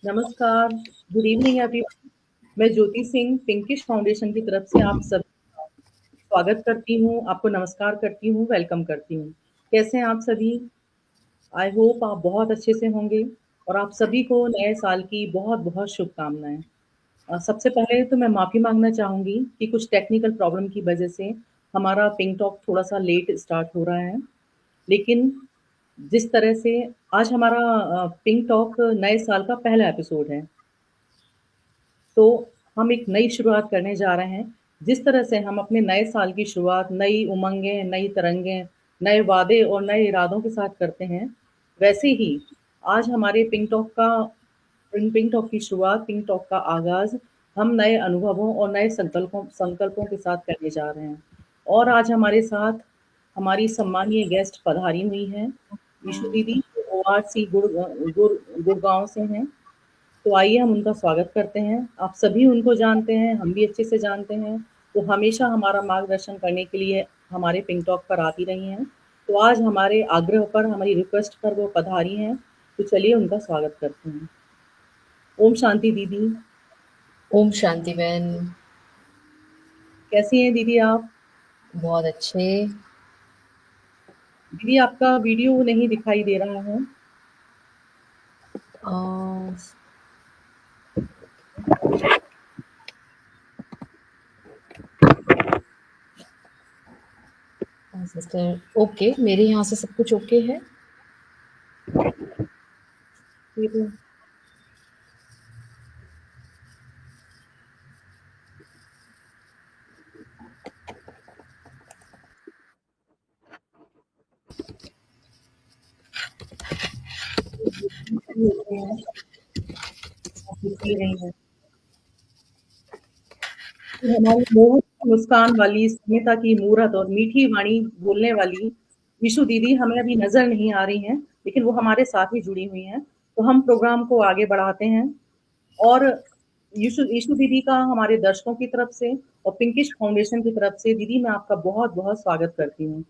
नमस्कार, good evening everyone. मैं Jyoti Singh pinkish foundation की तरफ से आप सब स्वागत करती हूँ, आपको नमस्कार करती हूँ, वेलकम करती हूँ। कैसे हैं आप सभी? आई होप आप बहुत अच्छे से होंगे और आप सभी को नए साल की बहुत-बहुत शुभकामनाएँ। सबसे पहले तो मैं माफ़ी माँगना चाहूँगी कि कुछ टेक्निकल प्रॉब्लम की वजह से हमारा पिंक टॉक थोड़ा-सा लेट स्टार्ट हो रहा है। लेकिन जिस तरह से आज हमारा पिंक टॉक नए साल का पहला एपिसोड है। तो हम एक नई शुरुआत करने जा रहे हैं। जिस तरह से हम अपने नए साल की शुरुआत नई उमंगें, नई तरंगें, नए वादे और नए इरादों के साथ करते हैं, वैसे ही आज हमारे पिंक टॉक की शुरुआत, पिंक टॉक का आगाज़ हम नए अनुभवों और नए संकल्पों संकल्पों के साथ करने जा रहे हैं। और आज हमारे साथ हमारी सम्मानीय गेस्ट पधारी हुई हैं, ईशू दीदी जो ओआरसी गुड़गाँव से हैं। तो आइए हम उनका स्वागत करते हैं। आप सभी उनको जानते हैं, हम भी अच्छे से जानते हैं। वो हमेशा हमारा मार्गदर्शन करने के लिए हमारे पिंक टॉक पर आती रही हैं। तो आज हमारे आग्रह पर, हमारी रिक्वेस्ट पर वो पधारी हैं। तो चलिए उनका स्वागत करते हैं। ओम शांति दीदी। ओम शांति बहन। कैसी हैं दीदी आप? बहुत अच्छे। दीदी आपका वीडियो नहीं दिखाई दे रहा है। सिस्टर ओके, मेरे यहाँ से सब कुछ ओके है। फिर आप दिख ही रही हैं। फिर हमारी मोहक मुस्कान वाली, स्मिता की मूरत और मीठी वाणी बोलने वाली ईशू दीदी हमें अभी नज़र नहीं आ रही हैं, लेकिन वो हमारे साथ ही जुड़ी हुई हैं। तो हम प्रोग्राम को आगे बढ़ाते हैं और ईशू ईशू दीदी का हमारे दर्शकों की तरफ से और पिंकिश फाउंडेशन की तरफ से दीदी मैं आपका बहुत-बहुत स्वागत करती हूँ।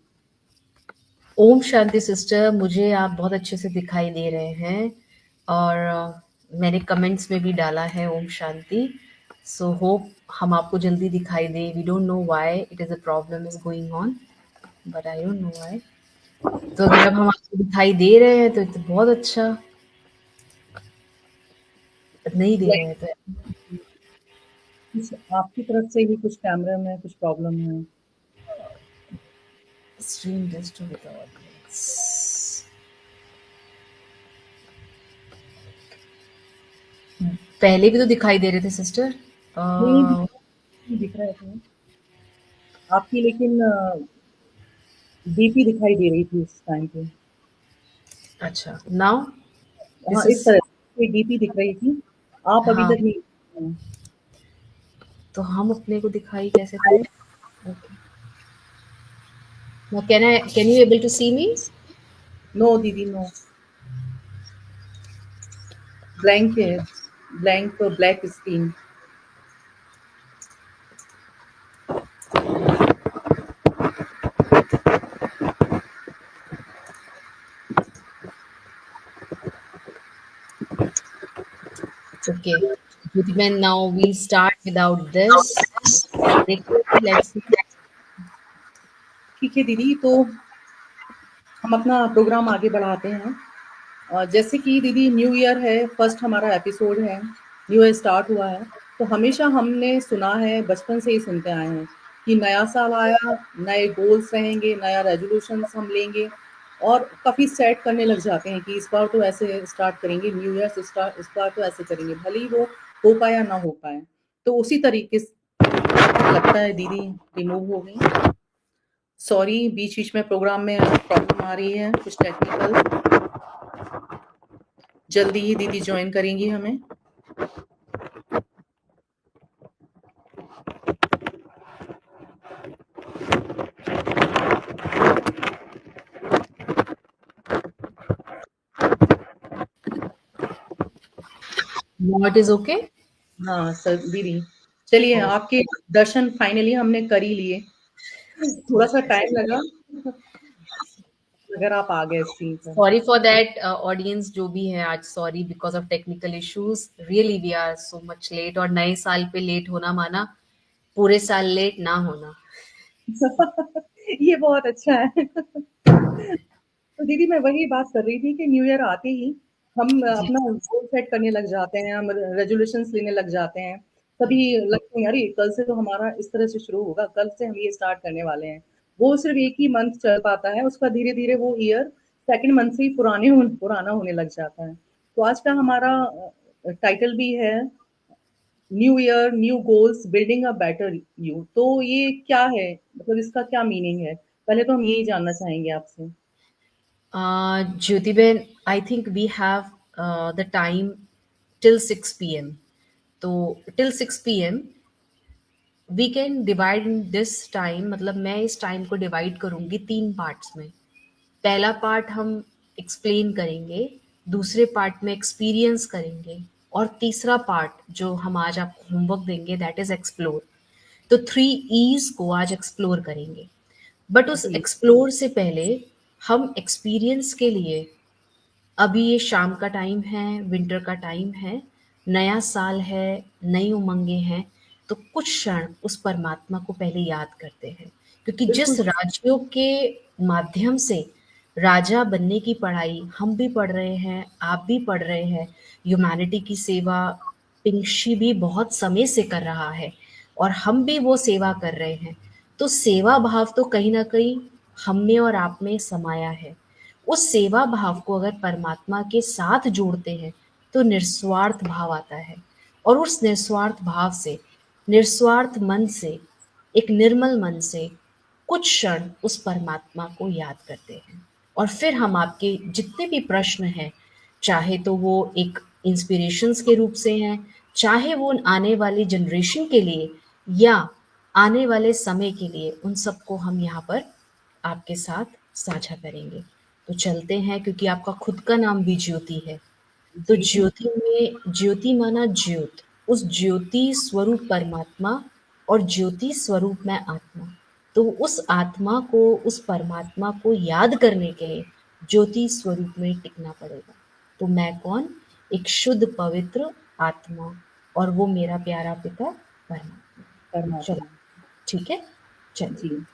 ओम शांति सिस्टर, मुझे आप बहुत अच्छे से दिखाई दे रहे हैं और मैंने कमेंट्स में भी डाला है ओम शांति। सो होप हम आपको जल्दी दिखाई दे। We don't know why it is a problem is going on, but I don't know why. तो अगर अब हम आपको दिखाई दे रहे हैं तो बहुत अच्छा, नहीं दे रहे हैं तो कुछ आपकी तरफ से ही कुछ कैमरे में कुछ प्रॉब्लम है। Stream just without. पहले भी तो दिखाई दे रहे थे सिस्टर। नहीं, नहीं दिख रहे थे। आपकी लेकिन डीपी दिखाई दे रही थी उस टाइम पे। अच्छा, नाउ हाँ, दिस इस इज। तरह से डीपी दिख रही थी। आप अभी हाँ, तक नहीं। तो हम अपने को दिखाई कैसे करें? Okay, now can you able to see me? No दीदी नो। ब्लैंक है, blank black screen. Okay, Jyotiben, now we start without this. देखते हैं, let's see. ठीक है दीदी, तो हम अपना प्रोग्राम आगे बढ़ाते हैं। जैसे कि दीदी न्यू ईयर है, फर्स्ट हमारा एपिसोड है, न्यू ईयर स्टार्ट हुआ है। तो हमेशा हमने सुना है, बचपन से ही सुनते आए हैं कि नया साल आया, नए गोल्स रहेंगे, नया रेजोल्यूशंस हम लेंगे और काफ़ी सेट करने लग जाते हैं कि इस बार तो ऐसे स्टार्ट करेंगे, न्यू ईयर से स्टार्ट इस बार तो ऐसे करेंगे, भले ही वो हो पाए या ना हो पाए। तो उसी तरीके से लगता है दीदी रिमूव हो गई। सॉरी, बीच-बीच में प्रोग्राम में प्रॉब्लम आ रही है, कुछ टेक्निकल। जल्दी ही दीदी जॉइन करेंगी हमें। Now it is okay? हाँ, सर दीदी, चलिए Oh, आपके दर्शन फाइनली हमने कर ही लिए। थोड़ा-सा okay. टाइम लगा, अगर आप आ गए स्क्रीन पर। सॉरी फॉर दैट ऑडियंस जो भी है आज, sorry because of technical issues, really we are so much late. और नए साल पे लेट होना माना पूरे साल लेट ना होना। ये बहुत अच्छा है। तो दीदी मैं वही बात कर रही थी कि न्यू ईयर आते ही हम जी अपना गोल सेट करने लग जाते हैं, हम रेजोल्यूशंस लेने लग जाते हैं। तभी लगता है अरे कल से तो हमारा इस तरह से शुरू होगा, कल से हम ये स्टार्ट करने वाले हैं। वो सिर्फ एक ही मंथ चल पाता है, उसका धीरे धीरे वो ईयर सेकंड मंथ से ही पुराना होने लग जाता है। तो आज का हमारा टाइटल भी है new year new goals building a better you. तो ये क्या है, मतलब इसका क्या मीनिंग है, पहले तो हम यही जानना चाहेंगे आपसे। ज्योति बहन, I think we have the time till 6 p.m. तो till 6 p.m. We can divide in this time, मतलब मैं इस टाइम को डिवाइड करूंगी 3 पार्ट्स में। पहला पार्ट हम एक्सप्लेन करेंगे, दूसरे पार्ट में एक्सपीरियंस करेंगे, और तीसरा पार्ट जो हम आज आपको होमवर्क देंगे दैट इज एक्सप्लोर। तो 3 E's को आज एक्सप्लोर करेंगे। बट उस जी। एक्सप्लोर से पहले हम एक्सपीरियंस के लिए, अभी ये शाम का टाइम है, विंटर का टाइम है, नया साल है, नई उमंगें हैं, तो कुछ क्षण उस परमात्मा को पहले याद करते हैं। क्योंकि बिल्कुल। जिस राजयोग के माध्यम से राजा बनने की पढ़ाई हम भी पढ़ रहे हैं, आप भी पढ़ रहे हैं, ह्यूमैनिटी की सेवा पिंक्षी भी बहुत समय से कर रहा है और हम भी वो सेवा कर रहे हैं। तो सेवा भाव तो कहीं न कहीं हम में और आप में समाया है। उस सेवा भाव को अगर परमात्मा के साथ जोड़ते हैं तो निस्वार्थ भाव आता है, और उस निस्वार्थ भाव से, निस्वार्थ मन से, एक निर्मल मन से कुछ क्षण उस परमात्मा को याद करते हैं। और फिर हम आपके जितने भी प्रश्न हैं, चाहे तो वो एक इंस्पिरेशंस के रूप से हैं, चाहे वो आने वाली जनरेशन के लिए या आने वाले समय के लिए, उन सबको हम यहाँ पर आपके साथ साझा करेंगे। तो चलते हैं, क्योंकि आपका खुद का नाम भी ज्योति है। तो जी। ज्योति में ज्योति माना ज्योत, उस ज्योति स्वरूप परमात्मा और ज्योति स्वरूप में आत्मा। तो उस आत्मा को, उस परमात्मा को याद करने के लिए ज्योति स्वरूप में टिकना पड़ेगा। तो मैं कौन? एक शुद्ध पवित्र आत्मा, और वो मेरा प्यारा पिता परमात्मा। तो चलो, परमात्मा। ठीक है, चलिए। जी।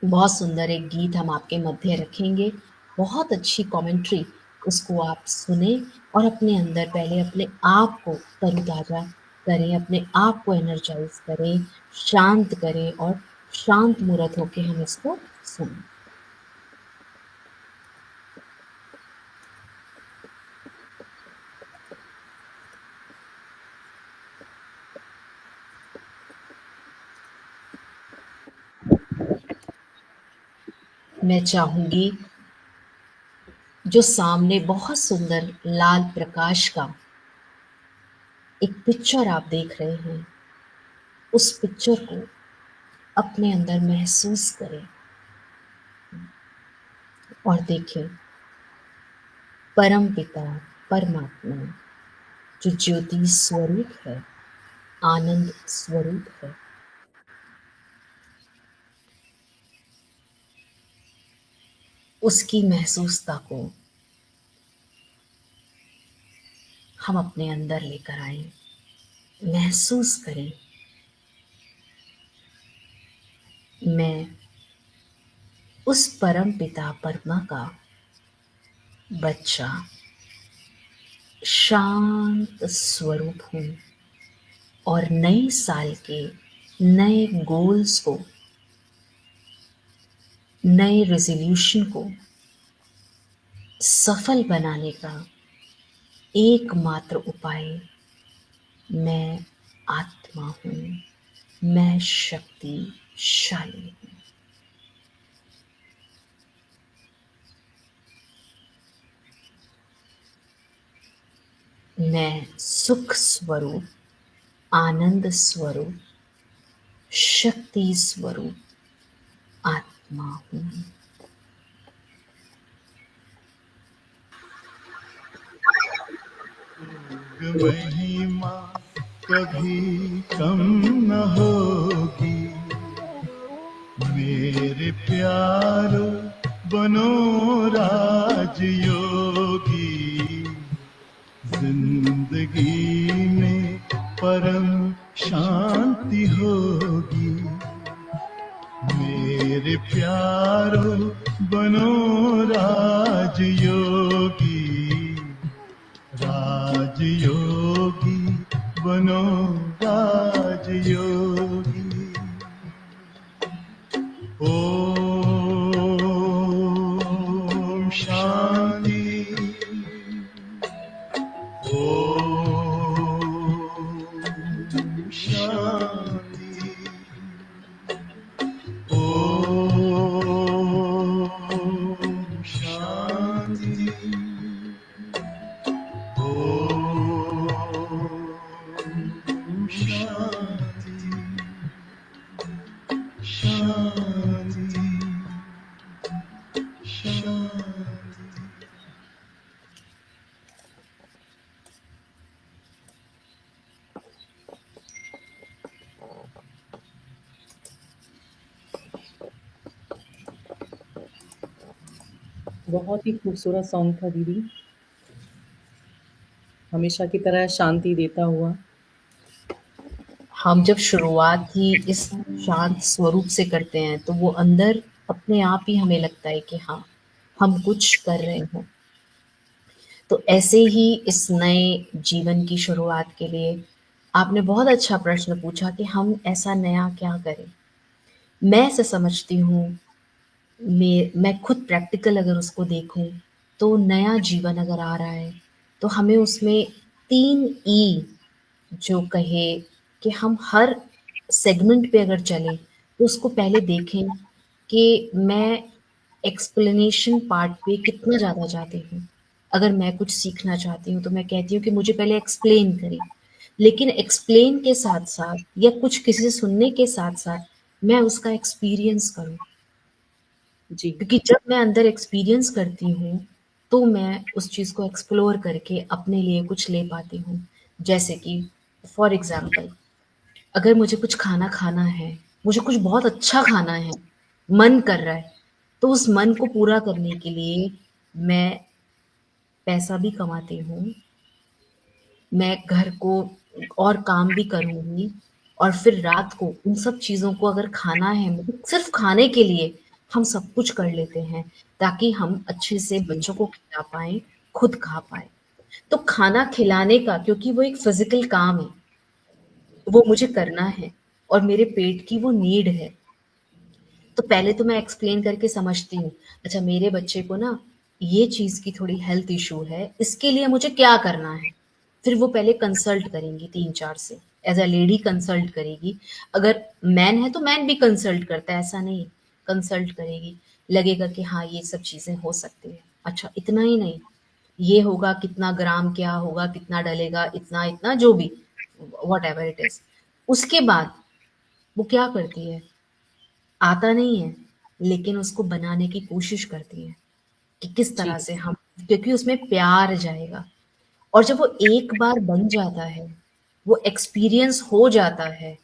बहुत सुंदर एक गीत हम आपके मध्य रखेंगे, बहुत अच्छी कमेंट्री, उसको आप सुने और अपने अंदर पहले अपने आप को तरोताज़ा करें, अपने आप को एनर्जाइज करें, शांत करें, और शांत मूर्त होके हम इसको सुनें। मैं चाहूंगी जो सामने बहुत सुंदर लाल प्रकाश का एक पिक्चर आप देख रहे हैं, उस पिक्चर को अपने अंदर महसूस करें और देखें परम पिता परमात्मा जो ज्योति स्वरूप है, आनंद स्वरूप है, उसकी महसूसता को हम अपने अंदर लेकर आए, महसूस करें मैं उस परम पिता परमा का बच्चा, शांत स्वरूप हूँ, और नए साल के नए गोल्स को, नए रेजोल्यूशन को सफल बनाने का एकमात्र उपाय मैं आत्मा हूँ, मैं शक्तिशाली हूँ। मैं सुख स्वरूप, आनंद स्वरूप, शक्ति स्वरूप आत्मा हूँ। महिमा कभी कम न होगी मेरे प्यारो, बनो राजयोगी, जिंदगी में परम शांति होगी। मेरे प्यारो बनो राजयोगी, राजयोगी बनो राजयोगी। ओम शांति, ओम शांति, ओम शांति, ओम शांति, शांति, शांति। बहुत ही खूबसूरत सॉन्ग था दीदी, हमेशा की तरह शांति देता हुआ। हम जब शुरुआत ही इस शांत स्वरूप से करते हैं तो वो अंदर अपने आप ही हमें लगता है कि हाँ, हम कुछ कर रहे हैं। तो ऐसे ही इस नए जीवन की शुरुआत के लिए आपने बहुत अच्छा प्रश्न पूछा कि हम ऐसा नया क्या करें? मैं ऐसा समझती हूँ, मैं खुद प्रैक्टिकल अगर उसको देखूँ, तो नया जीवन अगर आ रहा है, तो हमें उसमें 3 ई जो कहे कि हम हर सेगमेंट पे अगर चलें, तो उसको पहले देखें कि मैं एक्सप्लेनेशन पार्ट पे कितना ज़्यादा जाती हूँ। अगर मैं कुछ सीखना चाहती हूँ, तो मैं कहती हूँ कि मुझे पहले एक्सप्लेन करें। लेकिन एक्सप्लेन के साथ-साथ या कुछ किसी से सुनने के साथ-साथ मैं उसका एक्सपीरियंस करूँ। जी, क्योंकि जब मैं अंदर एक्सपीरियंस करती हूँ, तो मैं उस चीज़ को एक्सप्लोर करके अपने लिए कुछ ले पाती हूँ। जैसे कि फॉर एग्ज़ाम्पल, अगर मुझे कुछ खाना खाना है, मुझे कुछ बहुत अच्छा खाना है, मन कर रहा है, तो उस मन को पूरा करने के लिए मैं पैसा भी कमाती हूँ, मैं घर को और काम भी करूँगी और फिर रात को उन सब चीज़ों को अगर खाना है मुझे सिर्फ़ खाने के लिए हम सब कुछ कर लेते हैं, ताकि हम अच्छे से जी, बच्चों को खिला पाएँ, खुद खा पाएँ। तो खाना खिलाने का क्योंकि वो एक फ़िज़िकल काम है, वो मुझे करना है और मेरे पेट की वो नीड है। तो पहले तो मैं एक्सप्लेन करके समझती हूँ, अच्छा मेरे बच्चे को ना ये चीज़ की थोड़ी हेल्थ इश्यू है, इसके लिए मुझे क्या करना है? फिर वो पहले कंसल्ट करेंगी 3-4 से, एज़ अ लेडी कंसल्ट करेगी। अगर मैन है तो मैन भी कंसल्ट करता है, ऐसा नहीं है, कंसल्ट करेगी। लगेगा कि हाँ, ये सब चीज़ें हो सकती हैं। अच्छा इतना ही नहीं, ये होगा कितना ग्राम क्या होगा, कितना डलेगा, इतना-इतना जो भी व्हाटएवर इट इज़। उसके बाद वो क्या करती है, आता नहीं है, लेकिन उसको बनाने की कोशिश करती है कि किस जी, तरह से हम क्योंकि उसमें प्यार जाएगा और जब वो एक बार बन जाता है, वो एक्सपीरियंस हो जाता है,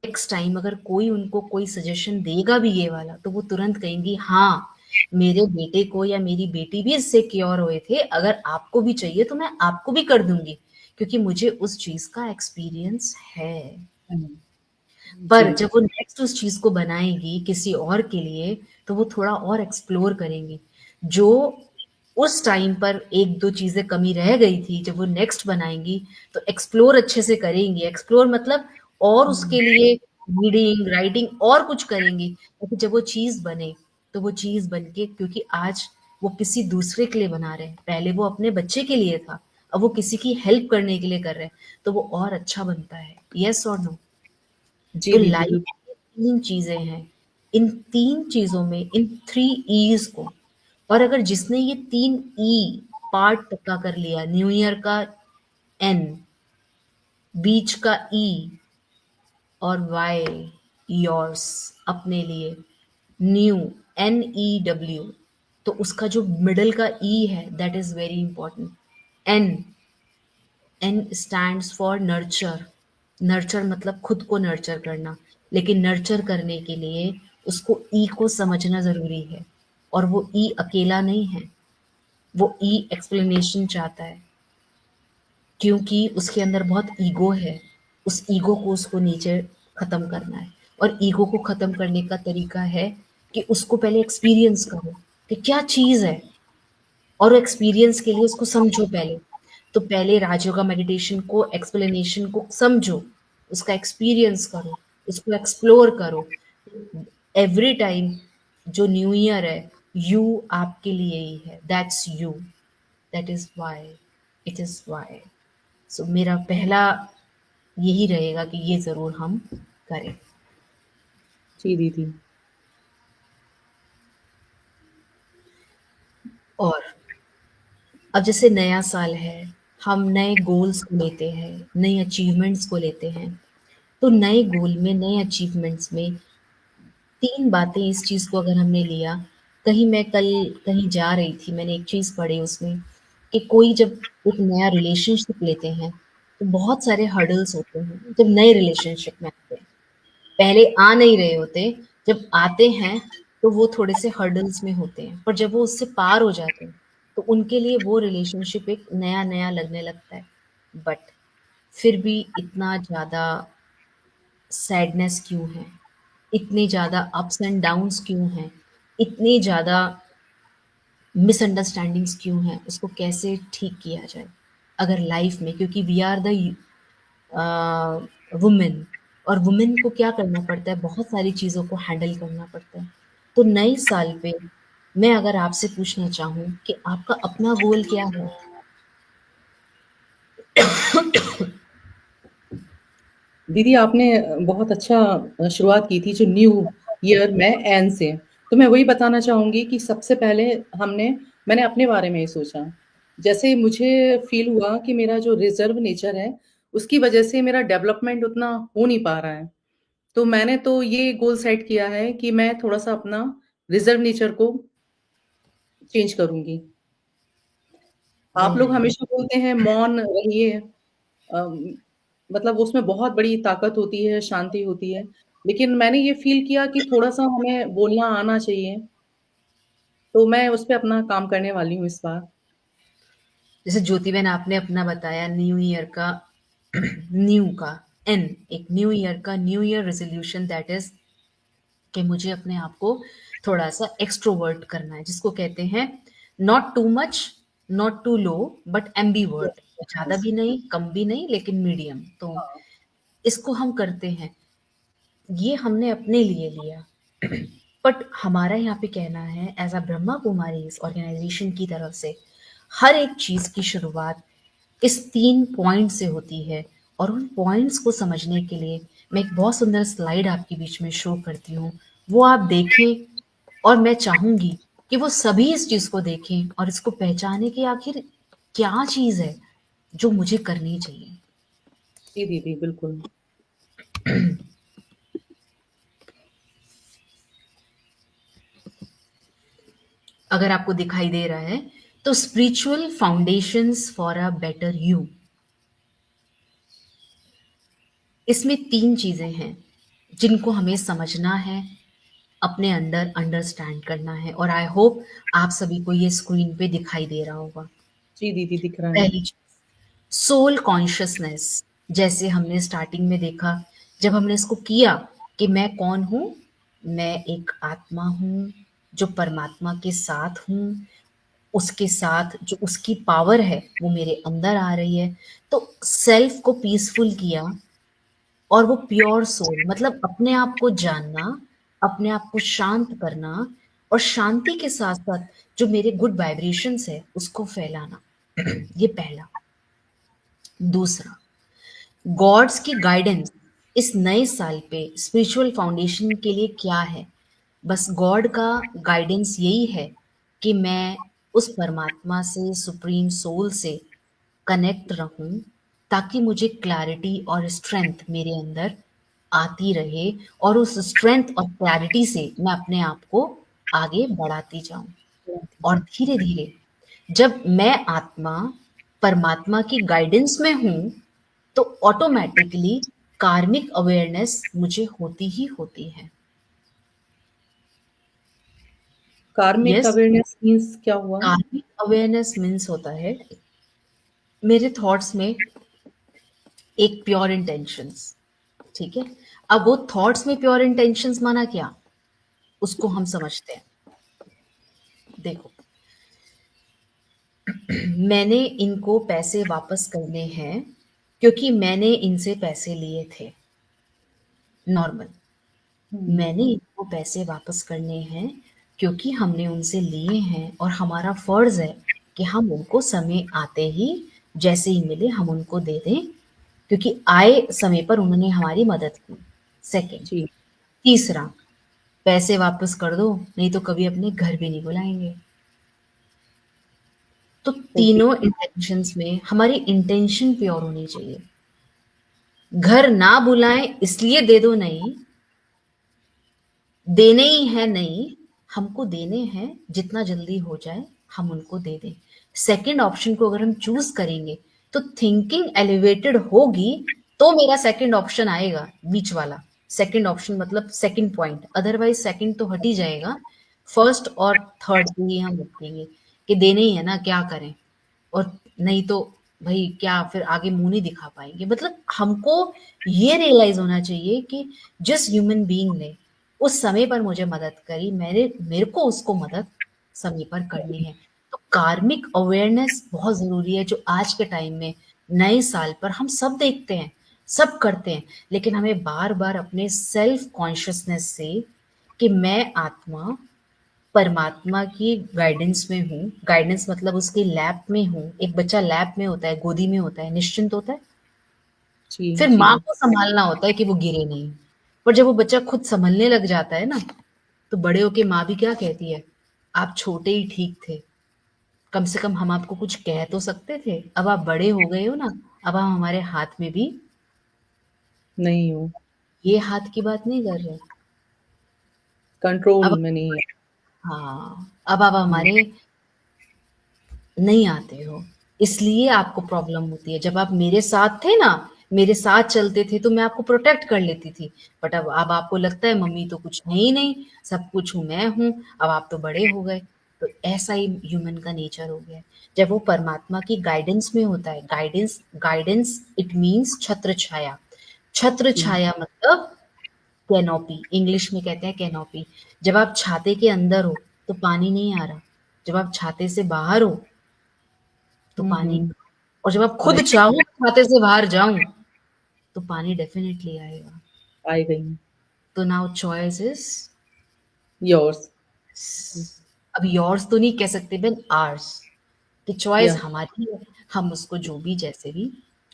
नेक्स्ट टाइम अगर कोई उनको कोई सजेशन देगा भी ये वाला, तो वो तुरंत कहेंगी हाँ, मेरे बेटे को या मेरी बेटी भी इससे क्योर हुए थे, अगर आपको भी चाहिए तो मैं आपको भी कर दूँगी, क्योंकि मुझे उस चीज़ का एक्सपीरियंस है। हुँ, पर जी, जब वो नेक्स्ट उस चीज़ को बनाएँगी किसी और के लिए, तो वो थोड़ा और एक्सप्लोर करेंगी। जो उस टाइम पर 1-2 चीज़ें कमी रह गई थी, जब वो नेक्स्ट बनाएँगी, तो एक्सप्लोर अच्छे से करेंगी। एक्सप्लोर मतलब और हुँ, उसके लिए रीडिंग, राइटिंग और कुछ करेंगी, ताकि जब वो चीज़ बने, तो वो चीज़ बन के क्योंकि आज वो किसी दूसरे के लिए बना रहे हैं, पहले वो अपने बच्चे के लिए था, अब वो किसी की हेल्प करने के लिए कर रहे हैं, तो वो और अच्छा बनता है। येस और नो? जी तो दीदी, लाइफ में 3 चीज़ें हैं। इन 3 चीज़ों में इन 3 ईज़ को और अगर जिसने ये 3 ई पार्ट पक्का कर लिया, न्यू ईयर का एन, बीच का ई और वाई योर्स अपने लिए, न्यू NEW तो उसका जो मिडल का ई है that is very important. N N stands for nurture. Nurture मतलब खुद को नर्चर करना, लेकिन नर्चर करने के लिए उसको ई को समझना ज़रूरी है और वो ई अकेला नहीं है, वो ई एक्सप्लेनेशन चाहता है, क्योंकि उसके अंदर बहुत ईगो है। उस ईगो को उसको नीचे खत्म करना है, और ईगो को खत्म करने का तरीका है कि उसको पहले एक्सपीरियंस करो कि क्या चीज़ है, और एक्सपीरियंस के लिए उसको समझो पहले। तो पहले राजयोगा मेडिटेशन को, एक्सप्लेनेशन को समझो, उसका एक्सपीरियंस करो, उसको एक्सप्लोर करो। एवरी टाइम जो न्यू ईयर है, यू आपके लिए ही है, that's you, that is why, it is why. So मेरा पहला यही रहेगा कि ये ज़रूर हम करें। जी दीदी। और अब जैसे नया साल है, हम नए गोल्स को लेते हैं, नए अचीवमेंट्स को लेते हैं। तो नए गोल में, नए अचीवमेंट्स में 3 बातें, इस चीज़ को अगर हमने लिया, कहीं मैं कल कहीं जा रही थी, मैंने एक चीज़ पढ़ी उसमें कि कोई जब एक नया रिलेशनशिप लेते हैं, तो बहुत सारे हर्डल्स होते हैं जब नए रिलेशनशिप में आते हैं। पहले आ नहीं रहे होते, जब आते हैं तो वो थोड़े से हर्डल्स में होते हैं, पर जब वो उससे पार हो जाते हैं, तो उनके लिए वो रिलेशनशिप एक नया-नया लगने लगता है। बट फिर भी इतना ज़्यादा सैडनेस क्यों है? इतने ज़्यादा अप्स एंड डाउन्स क्यों हैं? इतनी ज़्यादा मिसअंडरस्टैंडिंग्स क्यों हैं? उसको कैसे ठीक किया जाए? अगर लाइफ में, क्योंकि वी आर द वुमेन, और वुमेन को क्या करना पड़ता है? बहुत सारी चीज़ों को हैंडल करना पड़ता है। तो नए साल पे मैं अगर आपसे पूछना चाहूँ कि आपका अपना गोल क्या है? दीदी आपने बहुत अच्छा शुरुआत की थी जो न्यू ईयर में एन से। तो मैं वही बताना चाहूँगी कि सबसे पहले मैंने अपने बारे में ही सोचा। जैसे मुझे फ़ील हुआ कि मेरा जो रिज़र्व नेचर है, उसकी वज़ह से मेरा डेवलपमेंट उतना हो नहीं पा रहा है। तो मैंने तो ये गोल सेट किया है कि मैं थोड़ा-सा अपना रिज़र्व नेचर को चेंज करूँगी। आप वेरी लोग नाइस। हमेशा बोलते हैं मौन रहिए, अम, मतलब उसमें बहुत बड़ी ताकत होती है, शांति होती है। लेकिन मैंने ये फ़ील किया कि थोड़ा-सा हमें बोलना आना चाहिए, तो मैं उस पे अपना काम करने वाली हूँ इस बार। जैसे ज्योति बहन आपने अपना बताया न्यू ईयर का, न्यू का एन, एक न्यू ईयर का new year resolution, that is कि मुझे अपने आप को थोड़ा सा एक्सट्रोवर्ट करना है, जिसको कहते हैं not too much, not too low, but ambivert. ज्यादा यस, भी नहीं, कम भी नहीं, लेकिन मीडियम। तो हाँ, इसको हम करते हैं, ये हमने अपने लिए लिया। बट हमारा यहाँ पे कहना है, एज अ ब्रह्मा कुमारी इस ऑर्गेनाइजेशन की तरफ से, हर एक चीज की शुरुआत इस 3 पॉइंट से होती है। और उन पॉइंट्स को समझने के लिए मैं एक बहुत सुंदर स्लाइड आपके बीच में शो करती हूँ, वो आप देखें। और मैं चाहूंगी कि वो सभी इस चीज को देखें और इसको पहचाने कि आखिर क्या चीज है जो मुझे करनी चाहिए। जी दीदी, बिल्कुल। अगर आपको दिखाई दे रहा है, तो spiritual foundations for a better you, इसमें 3 चीजें हैं जिनको हमें समझना है, अपने अंदर अंडरस्टैंड करना है। और आई होप आप सभी को ये स्क्रीन पे दिखाई दे रहा होगा। जी दीदी, दिख रहा है। पहली चीज, सोल कॉन्शियसनेस। जैसे हमने स्टार्टिंग में देखा, जब हमने इसको किया कि मैं कौन हूं, मैं एक आत्मा हूं जो परमात्मा के साथ हूँ, उसके साथ जो उसकी पावर है वो मेरे अंदर आ रही है। तो सेल्फ को पीसफुल किया, और वो प्योर सोल, मतलब अपने आप को जानना, अपने आप को शांत करना, और शांति के साथ साथ जो मेरे गुड वाइब्रेशंस है उसको फैलाना। ये पहला। दूसरा, गॉड्स की गाइडेंस इस नए साल पे स्पिरिचुअल फाउंडेशन के लिए क्या है? बस गॉड का गाइडेंस यही है कि मैं उस परमात्मा से, सुप्रीम सोल से कनेक्ट रहूं, ताकि मुझे क्लैरिटी और स्ट्रेंथ मेरे अंदर आती रहे, और उस स्ट्रेंथ और क्लैरिटी से मैं अपने आप को आगे बढ़ाती जाऊं। और धीरे धीरे जब मैं आत्मा परमात्मा की गाइडेंस में हूं, तो ऑटोमेटिकली कार्मिक अवेयरनेस मुझे होती ही होती है। कार्मिक यस, अवेयरनेस मीन्स क्या हुआ? कार्मिक अवेयरनेस मीन्स होता है मेरे थॉट्स में एक प्योर इंटेंशंस, ठीक है? अब वो थॉट्स में प्योर इंटेंशंस माना क्या? उसको हम समझते हैं। देखो, मैंने इनको पैसे वापस करने हैं क्योंकि मैंने इनसे पैसे लिए थे, नॉर्मल। हुँ, मैंने इनको पैसे वापस करने हैं क्योंकि हमने उनसे लिए हैं और हमारा फ़र्ज़ है कि हम उनको समय आते ही जैसे ही मिले हम उनको दे दें, क्योंकि आए समय पर उन्होंने हमारी मदद की। सेकंड, जी, तीसरा, पैसे वापस कर दो, नहीं तो कभी अपने घर भी नहीं बुलाएँगे। तो ओके, तीनों इंटेंशंस में हमारी इंटेंशन प्योर होनी चाहिए। घर ना बुलाएँ इसलिए दे दो नहीं, देने ही है नहीं, हमको देने हैं, जितना जल्दी हो जाए हम उनको दे दें। सेकंड ऑप्शन को अगर हम चूज़ करेंगे, तो थिंकिंग एलिवेटेड होगी, तो मेरा सेकंड ऑप्शन आएगा, बीच वाला। सेकंड ऑप्शन मतलब सेकंड पॉइंट, अदरवाइज़ सेकंड तो हट ही जाएगा। फर्स्ट और थर्ड के लिए हम रखेंगे कि देने ही है ना, क्या करें? और नहीं तो भई क्या फिर आगे मुँह नहीं दिखा पाएँगे। मतलब हमको ये रियलाइज़ होना चाहिए कि जिस ह्यूमन बीइंग ने उस समय पर मुझे मदद करी, मेरे को उसको मदद समय पर करनी है। तो कार्मिक अवेयरनेस बहुत ज़रूरी है, जो आज के टाइम में नए साल पर हम सब देखते हैं, सब करते हैं, लेकिन हमें बार-बार अपने सेल्फ कॉन्शियसनेस से कि मैं आत्मा परमात्मा की गाइडेंस में हूँ, गाइडेंस मतलब उसकी लैप में हूँ। एक बच्चा लैप में होता है, गोदी में होता है, निश्चिंत होता है। जी, फिर जी, माँ को सँभालना होता है कि वो गिरे नहीं। पर जब वो बच्चा खुद सँभलने लग जाता है ना, तो बड़े होके माँ भी क्या कहती है, आप छोटे ही ठीक थे, कम से कम हम आपको कुछ कह तो सकते थे, अब आप बड़े हो गए हो ना, अब आप हमारे हाथ में भी नहीं हूँ, ये हाथ की बात नहीं कर रहे। कंट्रोल अब में नहीं है। हाँ, अब आप हुँ, हमारे नहीं आते हो, इसलिए आपको प्रॉब्लम होती है। जब आप मेरे साथ थे ना, मेरे साथ चलते थे तो मैं आपको प्रोटेक्ट कर लेती थी। बट अब आपको लगता है मम्मी तो कुछ है ही नहीं, सब कुछ हूँ मैं हूँ, अब आप तो बड़े हो गए। तो ऐसा ही ह्यूमन का नेचर हो गया है। जब वो परमात्मा की गाइडेंस में होता है, गाइडेंस गाइडेंस इट मीन्स छत्र छाया। छत्र जी, छाया मतलब कैनोपी, इंग्लिश में कहते हैं कैनोपी। जब आप छाते के अंदर हो, तो पानी नहीं आ रहा। जब आप छाते से बाहर हो, तो हुँ, पानी, हुँ, और जब आप खुद नहीं चाहो खाते से बाहर जाऊं, तो पानी डेफिनेटली आएगा। आ गई तो नाउ चॉइस इज, योर्स अब योर्स तो नहीं कह सकते बन, आर्स, कि चॉइस या हमारी है, हम उसको जो भी जैसे भी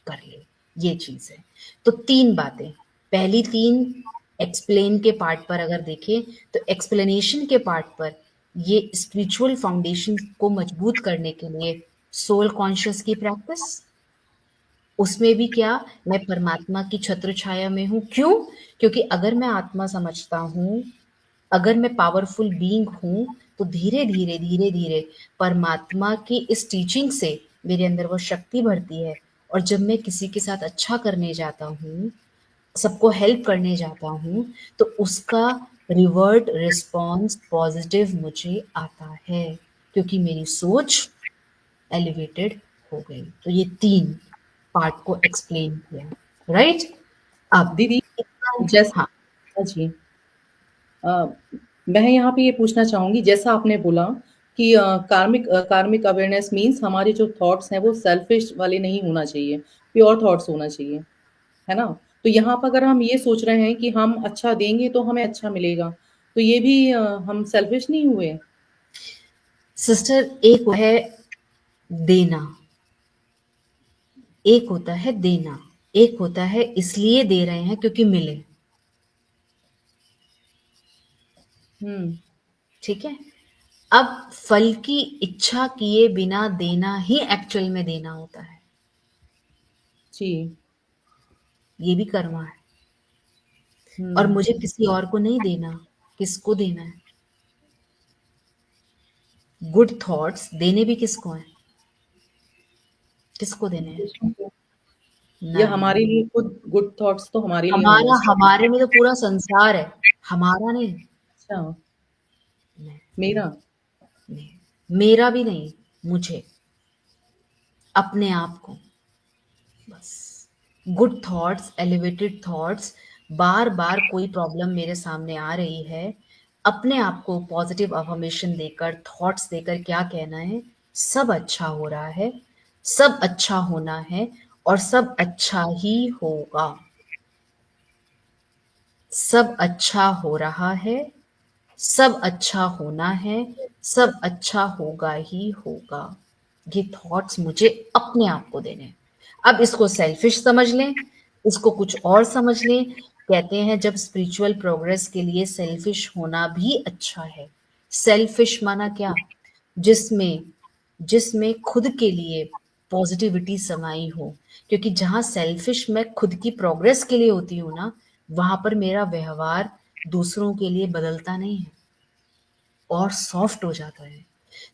कर ले। ये चीज है। तो तीन बातें, पहली तीन एक्सप्लेन के पार्ट पर अगर देखें, तो एक्सप्लेनेशन के पार्ट पर ये स्पिरिचुअल फाउंडेशन को मजबूत करने के लिए सोल कॉन्शियस की प्रैक्टिस, उसमें भी क्या, मैं परमात्मा की छत्र छाया में हूँ। क्यों? क्योंकि अगर मैं आत्मा समझता हूँ, अगर मैं पावरफुल बीइंग हूँ, तो धीरे-धीरे, धीरे-धीरे परमात्मा की इस टीचिंग से मेरे अंदर वो शक्ति बढ़ती है, और जब मैं किसी के साथ अच्छा करने जाता हूँ, सबको हेल्प करने जाता हूँ, तो उसका रिवर्ट रिस्पॉन्स पॉजिटिव मुझे आता है, क्योंकि मेरी सोच एलिवेटेड हो गई। तो ये 3 पार्ट को एक्सप्लेन किया, राइट? अब दीदी इतना, जैसे हाँ, हाँ जी। अ, मैं यहाँ पे ये पूछना चाहूँगी जैसा आपने बोला कि कार्मिक अवेयरनेस मीन्स हमारे जो थॉट्स हैं वो सेल्फिश वाले नहीं होना चाहिए, प्योर थॉट्स होना चाहिए, है ना? तो यहाँ पर अगर हम ये सोच रहे हैं कि हम अच्छा देंगे तो हमें अच्छा मिलेगा, तो ये भी हम सेल्फिश नहीं हुए? सिस्टर, एक है देना, एक होता है देना, एक होता है इसलिए दे रहे हैं क्योंकि मिले, हुँ, ठीक है? अब फल की इच्छा किए बिना देना ही एक्चुअल में देना होता है, जी, ये भी कर्मा है। और हुँ, मुझे किसी और को नहीं देना, किसको देना है? गुड थॉट्स देने भी किसको हैं? किसको देने हैं? दूसरों को या नहीं, हमारे लिए खुद गुड थॉट्स तो हमारे लिए होने हमारा, चाहिए। हमारे में तो पूरा संसार है, हमारा नहीं। अच्छा, नहीं, मेरा? मेरा भी नहीं, मुझे, अपने आप को। बस गुड थॉट्स, एलिवेटेड थॉट्स, बार बार कोई प्रॉब्लम मेरे सामने आ रही है, अपने आप को पॉजिटिव अफर्मेशन देकर, थॉट्स देकर क्या कहना है, सब अच्छा हो रहा है, सब अच्छा होना है, और सब अच्छा ही होगा। सब अच्छा हो रहा है, सब अच्छा होना है, सब अच्छा होगा ही होगा। ये थॉट्स मुझे अपने आप को देने हैं। अब इसको सेल्फिश समझ लें, इसको कुछ और समझ लें। कहते हैं जब स्पिरिचुअल प्रोग्रेस के लिए सेल्फिश होना भी अच्छा है। सेल्फिश माना क्या? जिसमें जिसमें खुद के लिए पॉजिटिविटी समाई हो। क्योंकि जहाँ सेल्फिश मैं खुद की प्रोग्रेस के लिए होती हूँ ना, वहां पर मेरा व्यवहार दूसरों के लिए बदलता नहीं है और सॉफ्ट हो जाता है।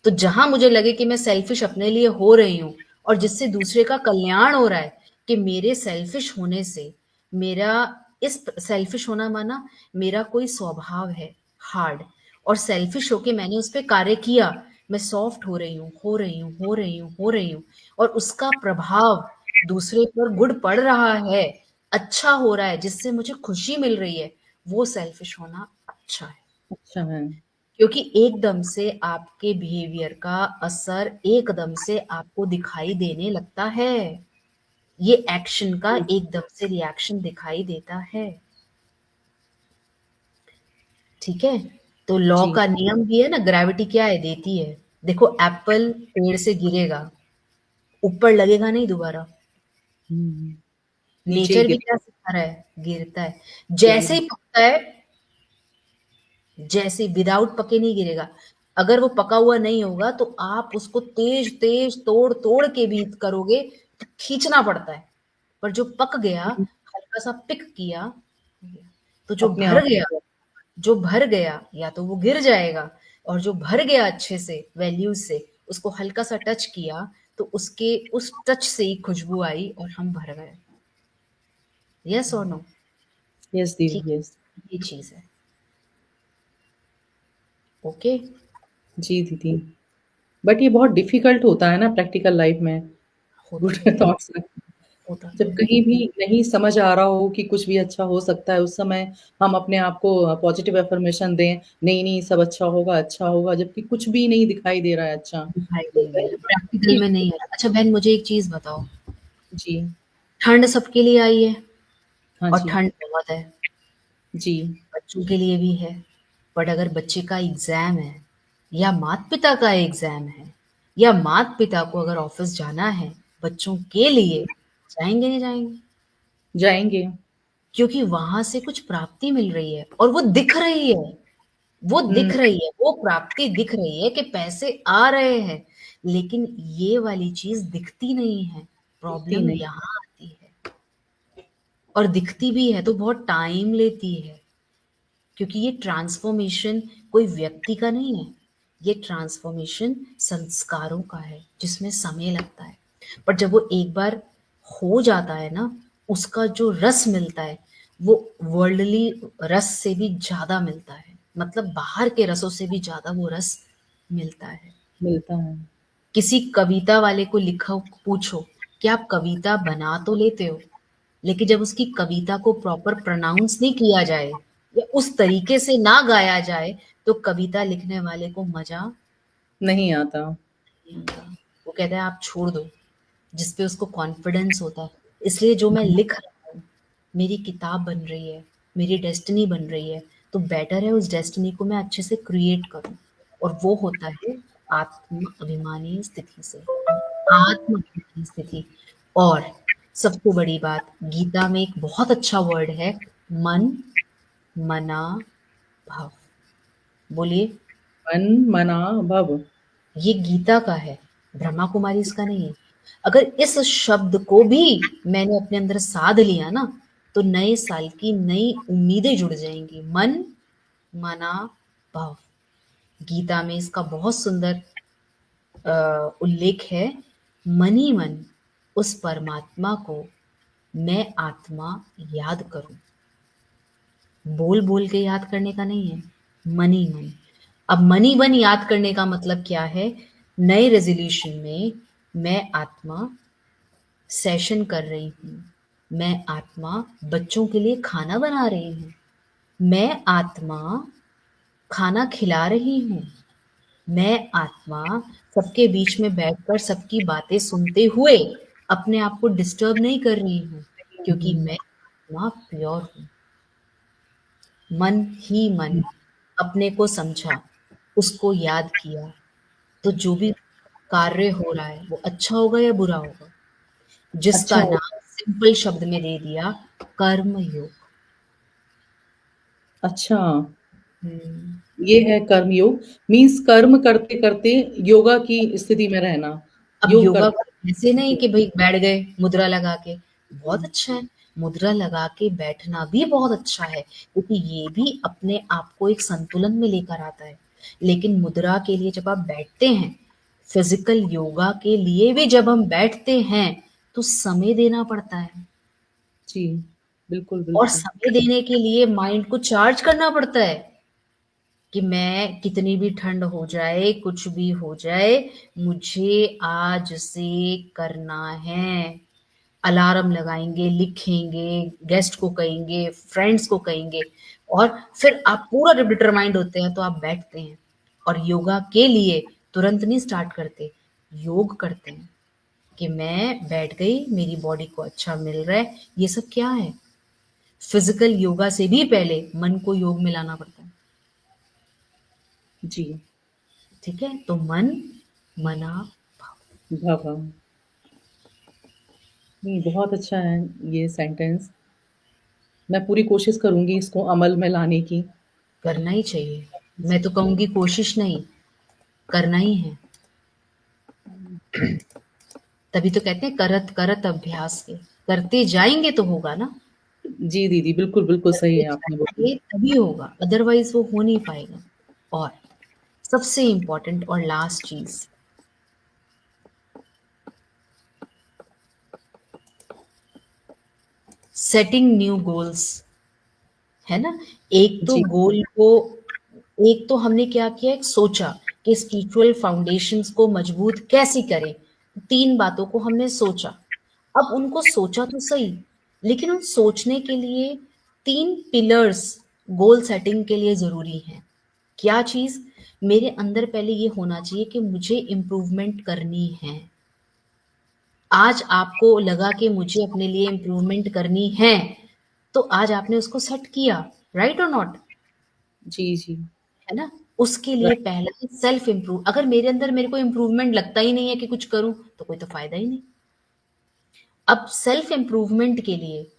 तो जहां मुझे लगे कि मैं सेल्फिश अपने लिए हो रही हूँ और जिससे दूसरे का कल्याण हो रहा है, कि मेरे सेल्फिश होने से मेरा, इस सेल्फिश होना माना मेरा कोई स्वभाव है हार्ड, और सेल्फिश होके मैंने उस पर कार्य किया, मैं सॉफ्ट हो रही हूँ, हो रही हूँ, हो रही हूँ, हो रही हूँ, और उसका प्रभाव दूसरे पर गुड पड़ रहा है, अच्छा हो रहा है, जिससे मुझे खुशी मिल रही है, वो सेल्फिश होना अच्छा है। अच्छा है। क्योंकि एकदम से आपके बिहेवियर का असर एकदम से आपको दिखाई देने लगता है। ये एक्शन का एकदम से रिएक्शन दिखाई देता है। ठीक है? तो लॉ जी। का नियम भी है ना, ग्रेविटी क्या है, देती है। देखो एप्पल पेड़ से गिरेगा, ऊपर लगेगा नहीं दोबारा। हम्म, नीचे ही नेचर भी गिर क्या सिखा रहा है, गिरता है। गिर। जैसे ही पकता है, जैसे विदाउट पके नहीं गिरेगा। अगर वो पका हुआ नहीं होगा तो आप उसको तेज तेज तोड़ तोड़ के भी करोगे तो खींचना पड़ता है। पर जो पक गया, हल्का सा पिक किया, हो गया। तो जो अपने भर आप गया, जो भर गया या तो वो गिर जाएगा, और जो भर गया अच्छे से वैल्यूज से, उसको हल्का सा टच किया तो उसके उस टच से ही खुशबू आई और हम भर गए। यस और नो? यस ठीक, दीदी, यस। ये चीज है। ओके। जी दीदी। बट ये बहुत डिफिकल्ट होता है ना प्रैक्टिकल लाइफ में, होता गुड तो है, थॉट्स। होता तो जब है। कहीं भी नहीं समझ आ रहा हो कि कुछ भी अच्छा हो सकता है, उस समय हम अपने आप को पॉजिटिव अफर्मेशन दें, नहीं नहीं सब अच्छा होगा, जबकि कुछ भी नहीं दिखाई दे रहा है अच्छा। दिखाई तो नहीं दे रहा, प्रैक्टिकल में नहीं आ रहा। अच्छा बहन, मुझे एक चीज बताओ, जी। ठंड सबके लिए आई है, हाँ और जी। ठंड बहुत है, जी। बच्चों के लिए भी है। बट अगर बच्चे का एग्जाम है, या माता पिता का एग्जाम है, या माता पिता को अगर ऑफिस जाना है बच्चों के लिए, जाएंगे नहीं जाएंगे? जाएंगे। क्योंकि वहां से कुछ प्राप्ति मिल रही है और वो दिख रही है, वो हम्म। दिख रही है, वो प्राप्ति दिख रही है कि पैसे आ रहे हैं। लेकिन ये वाली चीज दिखती नहीं है, दिखती प्रॉब्लम नहीं। यहाँ आती है। और दिखती भी है तो बहुत टाइम लेती है, क्योंकि ये ट्रांसफॉर्मेशन कोई व्यक्ति का नहीं है, ये ट्रांसफॉर्मेशन संस्कारों का है, जिसमें समय लगता है। पर जब वो एक बार हो जाता है ना, उसका जो रस मिलता है, वो वर्ल्डली रस से भी ज्यादा मिलता है। मतलब बाहर के रसों से भी ज्यादा वो रस मिलता है। मिलता है। किसी कविता वाले को लिखो, पूछो कि आप कविता बना तो लेते हो, लेकिन जब उसकी कविता को प्रॉपर प्रोनाउंस नहीं किया जाए या उस तरीके से ना गाया जाए, तो कविता लिखने वाले को मजा नहीं आता। नहीं आता। वो कहता है आप छोड़ दो। जिस पे उसको कॉन्फिडेंस होता है, इसलिए जो मैं लिख रहा हूँ, मेरी किताब बन रही है, मेरी डेस्टिनी बन रही है, तो बेटर है उस डेस्टिनी को मैं अच्छे से क्रिएट करूँ। और वो होता है आत्म अभिमानी स्थिति से, आत्म अभिमानी स्थिति। और सबसे बड़ी बात, गीता में एक बहुत अच्छा वर्ड है, मन मना भाव। बोलिए। मन मना भव। ये गीता का है, ब्रह्मा कुमारी इसका नहीं है। अगर इस शब्द को भी मैंने अपने अंदर साध लिया ना, तो नए साल की नई उम्मीदें जुड़ जाएंगी। मन मना भाव। गीता में इसका बहुत सुंदर उल्लेख है। मन ही मन उस परमात्मा को मैं आत्मा याद करूं। बोल बोल के याद करने का नहीं है, मन ही मन। अब मनी वन याद करने का मतलब क्या है? नए रेजोल्यूशन में मैं आत्मा सेशन कर रही हूँ, मैं आत्मा बच्चों के लिए खाना बना रही हूँ, मैं आत्मा खाना खिला रही हूँ, मैं आत्मा सबके बीच में बैठकर सबकी बातें सुनते हुए अपने आप को डिस्टर्ब नहीं कर रही हूँ, क्योंकि मैं आत्मा प्योर हूँ। मन ही मन अपने को समझा, उसको याद किया, तो जो भी कार्य हो रहा है वो अच्छा होगा या बुरा होगा, अच्छा जिसका हो नाम सिंपल शब्द में दे दिया, कर्म योग। अच्छा, हम्म। ये है कर्म योग। मीन्स कर्म करते-करते योगा की स्थिति में रहना। अब योग योगा करते को ऐसे नहीं कि भाई बैठ गए मुद्रा लगा के, बहुत अच्छा है, मुद्रा लगा के बैठना भी बहुत अच्छा है, क्योंकि ये भी अपने आप को एक संतुलन में लेकर आता है। लेकिन मुद्रा के लिए जब आप बैठते हैं, फिजिकल योगा के लिए भी जब हम बैठते हैं, तो समय देना पड़ता है, जी, बिल्कुल, और बिल्कुल। समय देने के लिए माइंड को चार्ज करना पड़ता है कि मैं कितनी भी ठंड हो जाए, कुछ भी हो जाए, मुझे आज से करना है। अलार्म लगाएँगे, लिखेंगे, गेस्ट को कहेंगे, फ्रेंड्स को कहेंगे, और फिर आप पूरा जब डिटरमाइंड होते हैं तो आप बैठते हैं। और योगा के लिए तुरंत नहीं स्टार्ट करते, योग करते हैं कि मैं बैठ गई, मेरी बॉडी को अच्छा मिल रहा है। ये सब क्या है? फिजिकल योगा से भी पहले मन को योग में लाना पड़ता है। जी, ठीक है? तो मन, मना, भव। नहीं, बहुत अच्छा है ये सेंटेंस। मैं पूरी कोशिश करूँगी इसको अमल में लाने की। करना ही चाहिए। मैं तो कहूँगी कोशिश नहीं, करना ही है। तभी तो कहते हैं करत करत अभ्यास के, करते जाएंगे तो होगा ना, जी दीदी, बिल्कुल, बिल्कुल सही करते है आपने बोला। जाएंगे तभी होगा, अदरवाइज वो हो नहीं पाएगा। और सबसे इम्पोर्टेंट और लास्ट चीज, सेटिंग न्यू गोल्स, है ना? एक तो जी, गोल को, एक तो हमने क्या किया, एक सोचा कि स्पिरिचुअल फाउंडेशंस को मजबूत कैसे करें, तीन बातों को हमने सोचा। अब उनको सोचा तो सही, लेकिन उन सोचने के लिए तीन पिलर्स गोल सेटिंग के लिए जरूरी हैं। क्या चीज? मेरे अंदर पहले ये होना चाहिए कि मुझे इम्प्रूवमेंट करनी है। आज आपको लगा कि मुझे अपने लिए इम्प्रूवमेंट करनी है, तो आज आपने उसको सेट किया, राइट और नॉट? जी, जी। है ना? उसके लिए राइट, पहला सेल्फ इम्प्रूव, अगर मेरे अंदर मेरे को इम्प्रूवमेंट लगता ही नहीं है कि कुछ करूं, तो कोई तो फायदा ही नहीं। अब सेल्फ इम्प्रूवमेंट के लिए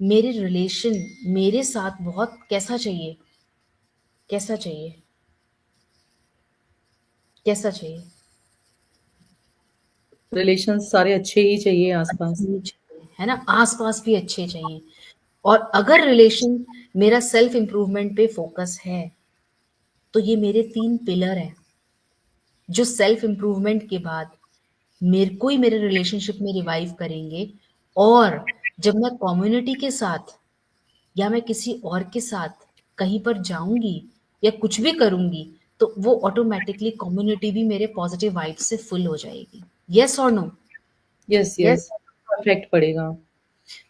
मेरे रिलेशन मेरे साथ बहुत कैसा चाहिए, कैसा चाहिए, कैसा चाहिए? रिलेशंस सारे अच्छे ही चाहिए अच्छे आस-पास। ही चाहिए, है ना? आस-पास भी अच्छे चाहिए। और अगर रिलेशन मेरा सेल्फ इम्प्रूवमेंट पे फोकस है, तो ये मेरे 3 पिलर हैं, जो सेल्फ इम्प्रूवमेंट के बाद मेरे को ही मेरे रिलेशनशिप में रिवाइव करेंगे। और जब मैं कम्युनिटी के साथ या मैं किसी और के साथ कहीं पर जाऊँगी या कुछ भी करूँगी, तो वो ऑटोमैटिकली कम्युनिटी भी मेरे पॉजिटिव वाइब से फुल हो जाएगी। येस और no? Yes, yes? Yes. Effect पड़ेगा।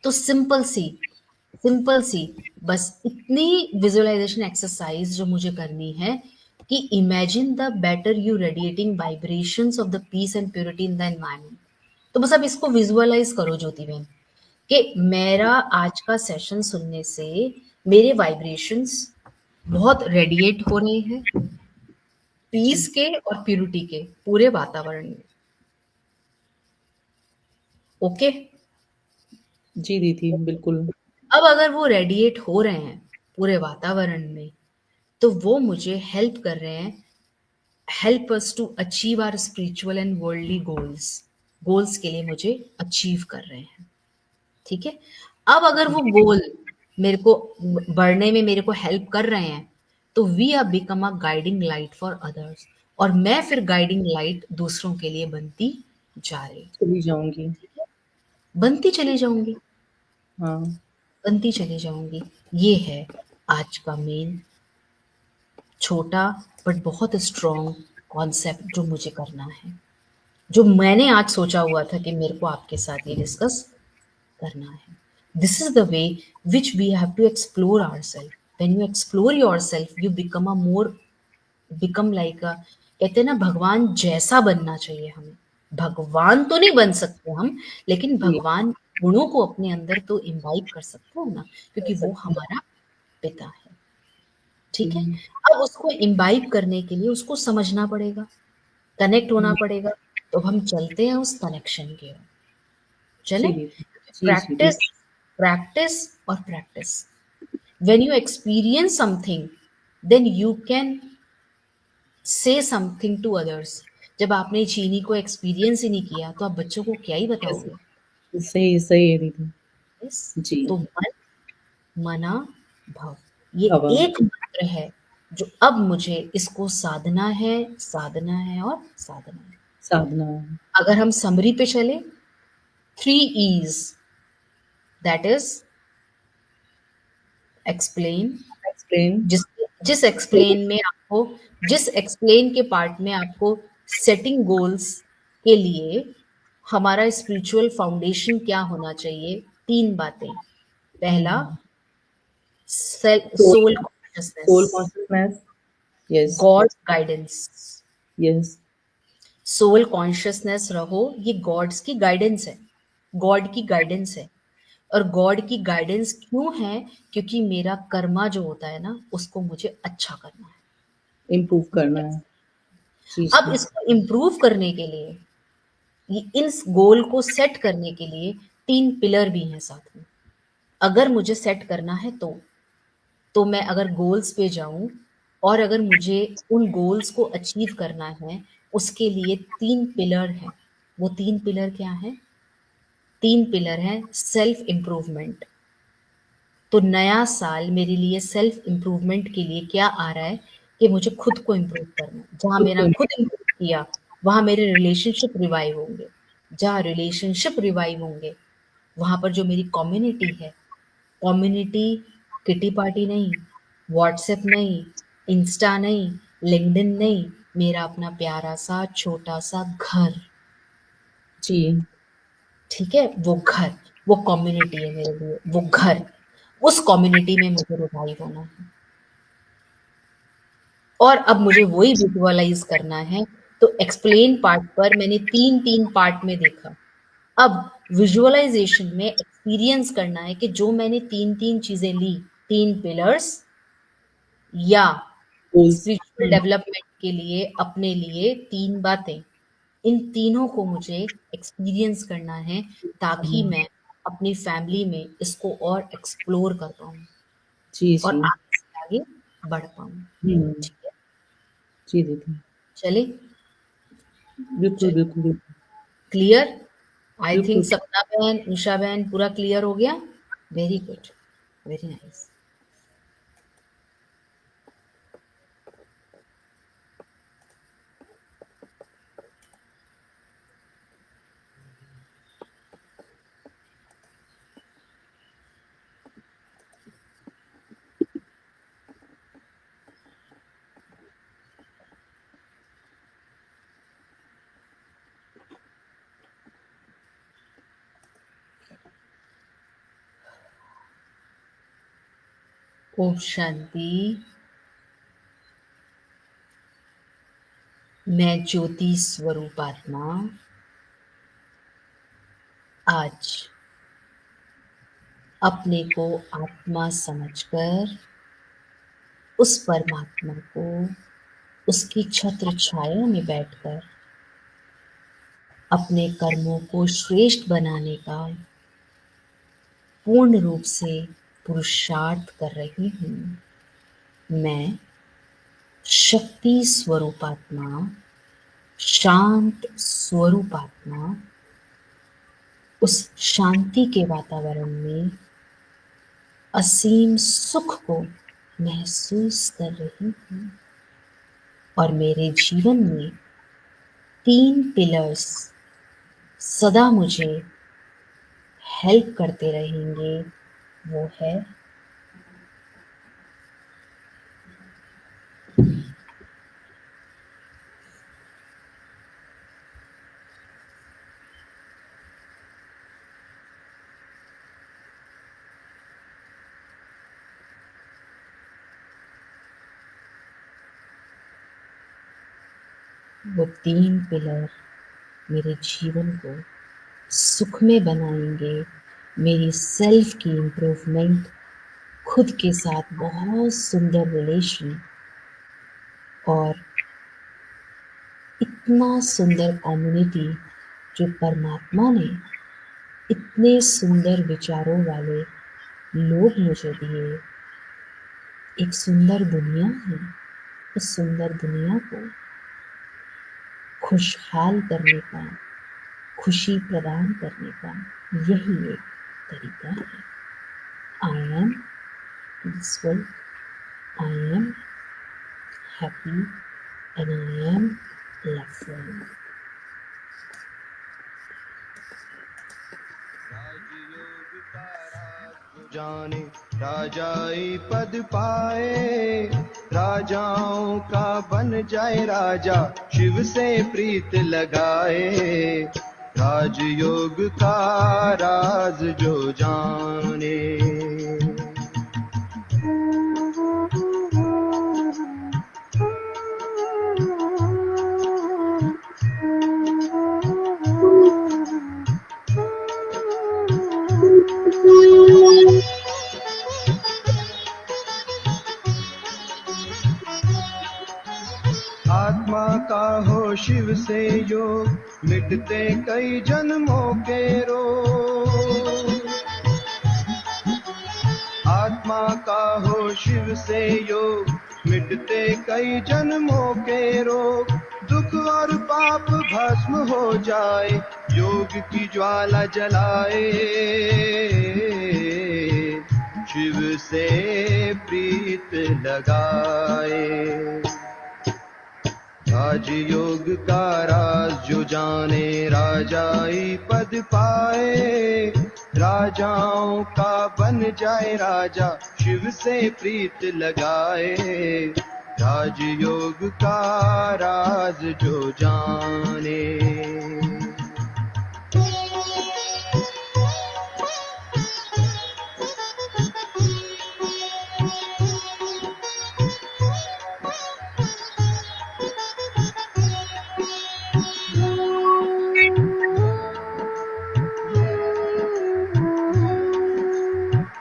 तो सिंपल सी बस इतनी विजुअलाइजेशन एक्सरसाइज जो मुझे करनी है कि imagine the better you radiating vibrations of the peace and purity in the environment. तो बस अब इसको विजुअलाइज करो ज्योति बहन, कि मेरा आज का सेशन सुनने से मेरे वाइब्रेशंस बहुत रेडिएट हो रहे हैं, जी। पीस के और प्यूरिटी के पूरे वातावरण में। ओके? जी दीदी, बिल्कुल। अब अगर वो रेडिएट हो रहे हैं पूरे वातावरण में, तो वो मुझे हेल्प कर रहे हैं, help us to achieve our spiritual and worldly goals, goals के लिए मुझे अचीव कर रहे हैं। ठीक है? अब अगर वो गोल मेरे को बढ़ने में मेरे को हेल्प कर रहे हैं, तो we are become a guiding light for others, और मैं फिर गाइडिंग लाइट दूसरों के लिए बनती जा रही, चली जाऊँगी। बनती चली जाऊंगी, हाँ, बनती चली जाऊंगी। ये है आज का मेन छोटा बट बहुत स्ट्रॉन्ग कॉन्सेप्ट जो मुझे करना है, जो मैंने आज सोचा हुआ था कि मेरे को आपके साथ ये डिस्कस करना है। This is the way which we have to explore our self. When you explore your self you become a more, become like a, कहते हैं ना भगवान जैसा बनना चाहिए हमें। भगवान तो नहीं बन सकते हम, लेकिन जी, भगवान गुणों को अपने अंदर तो इम्बाइब कर सकते हैं ना, कर क्योंकि वो सकते हैं। हमारा पिता है। ठीक है। जी, अब उसको इम्बाइब करने के लिए उसको समझना पड़ेगा, कनेक्ट होना हुँ, पड़ेगा। तो अब हम चलते हैं उस कनेक्शन की ओर। चले। जी दीदी। जी, जी, प्रैक्टिस, बिल्कुल। प्रैक्टिस और प्रैक्टिस। When you experience something then you can say something to others. जब आपने चीनी को एक्सपीरियंस ही नहीं किया तो आप बच्चों को क्या ही कैसे? बताओगे। सही सही है दीदी। यस। जी, तो मन, मना, भव, ये हवा, एक मंत्र है जो अब मुझे इसको साधना है, साधना है और साधना है। साधना, अगर हम समरी पे चले, 3 E's, that is explain. Explain, जिस जिस एक्सप्लेन में आपको, जिस एक्सप्लेन के पार्ट में आपको सेटिंग गोल्स के लिए हमारा स्पिरिचुअल फाउंडेशन क्या होना चाहिए, 3 बातें। पहला, हुँ, soul soul consciousness, soul consciousness, yes, God guidance. Yes, soul consciousness रहो, ये गॉड्स की गाइडेंस है, गॉड की गाइडेंस है। और गॉड की गाइडेंस क्यों है? क्योंकि मेरा कर्मा जो होता है ना उसको मुझे अच्छा करना इम्प्रूव करना है। है। जी, अब जी, इसको इम्प्रूव करने के लिए, ये इस गोल को सेट करने के लिए 3 पिलर भी हैं साथ में। अगर मुझे सेट करना है तो मैं अगर गोल्स पे जाऊं, और अगर मुझे उन गोल्स को अचीव करना है, उसके लिए 3 पिलर हैं। वो 3 पिलर क्या हैं? 3 पिलर हैं सेल्फ इम्प्रूवमेंट। तो नया साल मेरे लिए सेल्फ इम्प्रूवमेंट के लिए क्या आ रहा है कि मुझे खुद को इम्प्रूव करना है। जहाँ खुद मेरा को खुद इम्प्रूव किया, वहाँ मेरे रिलेशनशिप रिवाइव होंगे। जहाँ रिलेशनशिप रिवाइव होंगे, वहाँ पर जो मेरी कम्युनिटी है, कम्युनिटी किटी पार्टी नहीं, व्हाट्सएप नहीं, इंस्टा नहीं, लिंक्डइन नहीं, मेरा अपना प्यारा सा छोटा सा घर। जी, ठीक है, वो घर, वो कम्युनिटी है मेरे लिए, वो घर, उस कम्युनिटी में मुझे रिवाइव होना है। और अब मुझे वही विजुअलाइज करना है। तो एक्सप्लेन पार्ट पर मैंने 3 पार्ट में देखा। अब विजुअलाइजेशन में एक्सपीरियंस करना है कि जो मैंने 3 चीजें ली, 3 पिलर्स या गोल्स, स्पिरिचुअल हुँ, डेवलपमेंट के लिए अपने लिए 3 बातें, इन तीनों को मुझे एक्सपीरियंस करना है, ताकि हुँ, मैं अपनी फैमिली में इसको और एक्सप्लोर कर पाऊँ जी, और जी, आगे से आगे बढ़ पाऊँ। हुँ, ठीक है, जी दीदी। चले। बिल्कुल, बिल्कुल, बिल्कुल, क्लियर? आई थिंक बिल्कुल। सपना बहन, उषा बहन पूरा क्लियर हो गया। Very good, very nice. Om Shanti. मैं ज्योति स्वरूप आत्मा आज अपने को आत्मा समझकर उस परमात्मा को उसकी छत्र छाया में बैठकर अपने कर्मों को श्रेष्ठ बनाने का पूर्ण रूप से पुरुषार्थ कर रही हूँ। मैं शक्ति स्वरूपात्मा, शांत स्वरूपात्मा, उस शांति के वातावरण में असीम सुख को महसूस कर रही हूँ। और मेरे जीवन में 3 पिलर्स सदा मुझे हेल्प करते रहेंगे। वो है वो 3 पिलर मेरे जीवन को सुखमय बनाएँगे, मेरी सेल्फ की इम्प्रूवमेंट, खुद के साथ बहुत सुंदर रिलेशन और इतना सुंदर कम्युनिटी जो परमात्मा ने इतने सुंदर विचारों वाले लोग मुझे दिए, एक सुंदर दुनिया है। उस सुंदर दुनिया को खुशहाल करने का, खुशी प्रदान करने का यही एक तरीका है। I am peaceful, I am happy and I am loveful. Rajyoga का राज जो जाने राजाई पद पाए, राजाओं का बन जाए राजा, शिव से प्रीत लगाए। राजयोग का राज जो जाने। आत्मा का हो शिव से योग, मिटते कई जन्मों के रोग। आत्मा का हो शिव से योग, मिटते कई जन्मों के रोग। दुख और पाप भस्म हो जाए, योग की ज्वाला जलाए। शिव से प्रीत लगाए। राजयोग का राज जो जाने राजाई पद पाए, राजाओं का बन जाए राजा, शिव से प्रीत लगाए। राजयोग का राज जो जाने।